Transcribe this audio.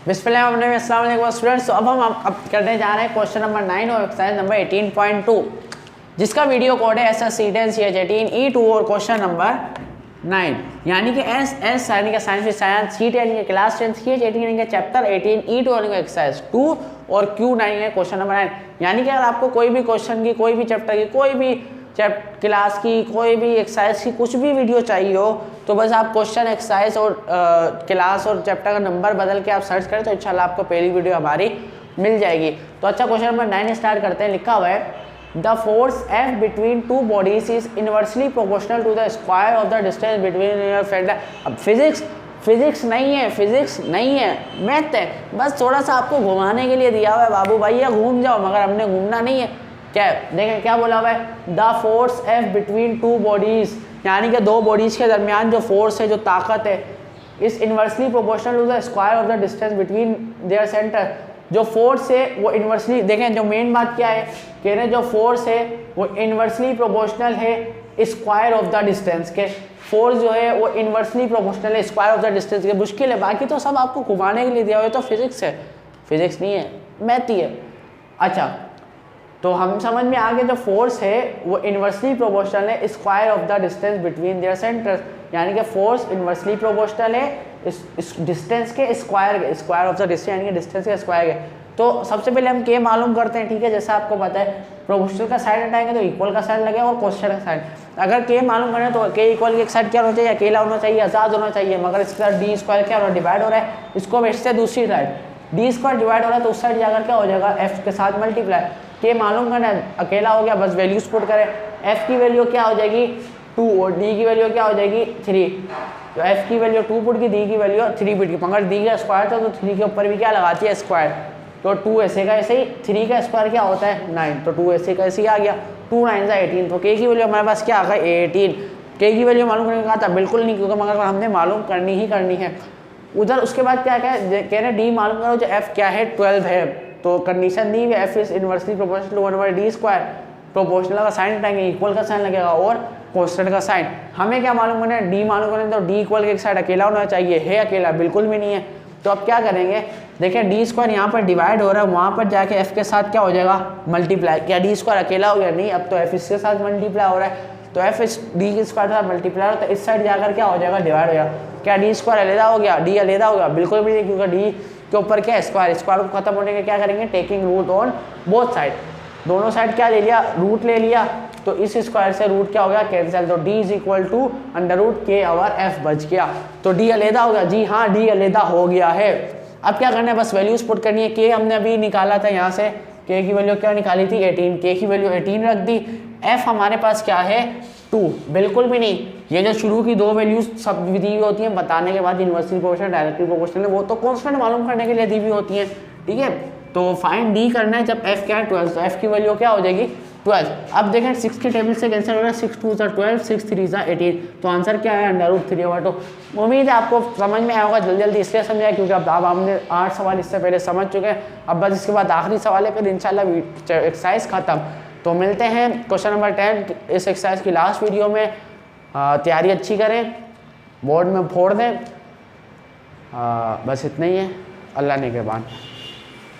बिस्मिल्लाह students. तो अब हम अब करने जा रहे हैं क्वेश्चन नंबर 9 और एक्सरसाइज नंबर 18.2 जिसका वीडियो कोड है SS18CH18E2 और क्वेश्चन नंबर 9 यानी कि एस यानी कि साइंस सीट यानी कि क्लास 10 CH18 यानी कि चैप्टर 18 E2 यानी कि एक्सरसाइज 2 और Q9 है क्वेश्चन नंबर 9। यानी कि अगर आपको कोई भी क्वेश्चन की, कोई भी चैप्टर की, कोई भी क्लास की, कोई भी एक्सरसाइज की कुछ भी वीडियो चाहिए हो तो बस आप क्वेश्चन, एक्सरसाइज और क्लास और चैप्टर का नंबर बदल के आप सर्च करें तो इंशाल्लाह आपको पहली वीडियो हमारी मिल जाएगी। तो अच्छा, क्वेश्चन नंबर 9 स्टार्ट करते हैं। लिखा हुआ है the force F between two bodies is inversely proportional to the square of the distance between your friend. अब फिजिक्स नहीं है, फिजिक्स नहीं है, मैथ है। बस थोड़ा सा आपको घुमाने के लिए दिया हुआ है बाबू भैया, घूम जाओ, मगर हमने घूमना नहीं है। क्या है देखें क्या बोला हुआ है, the force F between two bodies यानी कि दो बॉडीज के दरमियान जो फोर्स है, जो ताकत है, इस inversely proportional to the square of the distance between their centre. जो फोर्स है वो इनवर्सली, देखें जो मेन बात क्या है, कह रहे जो फोर्स है वो इनवर्सली प्रोपोर्शनल है स्क्वायर ऑफ द डिस्टेंस के। फोर्स जो है वो इनवर्सली प्रोपोर्शनल है स्क्वायर ऑफ द डिस्टेंस के। मुश्किल है, बाकी तो सब आपको घुमाने के लिए दिया हुआ है। तो फिजिक्स है, फिजिक्स नहीं है, मैथ ही है। अच्छा, तो हम समझ में आ गए जो फोर्स है वो इनवर्सली प्रोपोर्शनल है square of the distance between there centres. यानी कि फोर्स इनवर्सली प्रोपोर्शनल है इस डिस्टेंस के स्क्वायर ऑफ द डिस्टेंस यानी कि डिस्टेंस के स्क्वायर के। तो सबसे पहले हम के मालूम करते हैं, ठीक है। जैसा आपको पता है प्रोपोर्शनल का साइड हटाएंगे तो इक्वल का साइड लगेगा और क्वेश्चन का साइड। अगर के मालूम करें तो के इक्वल की एक साइड क्या होना चाहिए, अकेला होना चाहिए, आज़ाद होना चाहिए। मगर इसके साथ डी स्क्वायर क्या हो रहा है, डिवाइड हो रहा है। इसको इससे दूसरी साइड डी स्क्वायर डिवाइड हो रहा है तो उस साइड जाकर क्या हो जाएगा, एफ के साथ मल्टीप्लाई। के मालूम करना है, अकेला हो गया, बस वैल्यूज पुट करें। एफ की वैल्यू क्या हो जाएगी 2 और डी की वैल्यू क्या हो जाएगी 3। तो एफ की वैल्यू 2 पुट की, डी की वैल्यू 3 पुट की। मगर डी का स्क्वायर था तो 3 के ऊपर भी क्या लगाती है स्क्वायर। तो 2 ऐसे का ऐसे ही, 3 का स्क्वायर क्या होता है 9, तो 2 ऐसे का ऐसे ही आ गया। 2 9 18। तो के की वैल्यू हमारे पास क्या आ गई 18। के की वैल्यू मालूम करने का था बिल्कुल नहीं, क्योंकि मगर हमने मालूम करनी ही करनी है उधर। उसके बाद क्या कह रहे डी मालूम करो जो एफ क्या है 12 है। तो कंडीशन दी है F is inversely proportional to 1/d square. Proportional का साइन हटाएंगे, इक्वल का साइन लगेगा और कांस्टेंट का साइन। हमें क्या मालूम करना है, डी मालूम करना है तो डी इक्वल के एक साइड अकेला होना चाहिए। है अकेला बिल्कुल भी नहीं है। तो अब क्या करेंगे, देखिए डी स्क्वायर यहाँ पर डिवाइड हो रहा है, वहाँ पर जाके एफ के साथ क्या हो जाएगा मल्टीप्लाई। क्या डी स्क्वायर अकेला हो गया, नहीं, अब तो एफ इसके साथ मल्टीप्लाई हो रहा है। तो एफ इस डी के स्क्वायर के साथ मल्टीप्लाई हो, तो इस साइड जाकर क्या हो जाएगा डिवाइड हो जाएगा। क्या डी स्क्वायर अलहदा हो गया, डी अलहदा हो गया, बिल्कुल भी नहीं, क्योंकि डी के ऊपर क्या स्क्वायर को खत्म होने के क्या करेंगे, taking root on both side. दोनों साइड क्या ले लिया, रूट ले लिया, तो इस स्क्वायर से रूट क्या हो गया कैंसिल। तो d is equal to under root के आवर एफ बच गया। तो d अलहदा हो गया, जी हाँ d अलहदा हो गया है। अब क्या करना है, बस वैल्यूज पुट करनी है। के हमने अभी निकाला था यहाँ से, के की वैल्यू क्या निकाली थी 18, के की वैल्यू 18 रख दी। एफ हमारे पास क्या है 2, बिल्कुल भी नहीं। ये जो शुरू की दो वैल्यूज सब दी हुई होती हैं बताने के बाद, इनवर्सली प्रोपोर्शनल, डायरेक्टली प्रोपोर्शनल, वो तो कांस्टेंट मालूम करने के लिए दी हुई होती हैं, ठीक है। तो फाइंड डी करना है जब एफ क्या है 12, तो एफ की वैल्यू क्या हो जाएगी 12। अब देखें 6 की टेबल से कैंसिल हो रहा है, 6 2 12, 6 3 18। तो आंसर क्या है अंडर रूट 3/2। उम्मीद है आपको समझ में आया होगा, जल्दी इसलिए समझाया क्योंकि अब हमने 8 सवाल इससे पहले समझ चुके हैं। अब बस इसके बाद आखिरी सवाल है, फिर इंशाल्लाह एक्सरसाइज खत्म। तो मिलते हैं क्वेश्चन नंबर 10 इस एक्सरसाइज की लास्ट वीडियो में। तैयारी अच्छी करें, बोर्ड में फोड़ दें। बस इतना ही है, अल्लाह ने के बाद।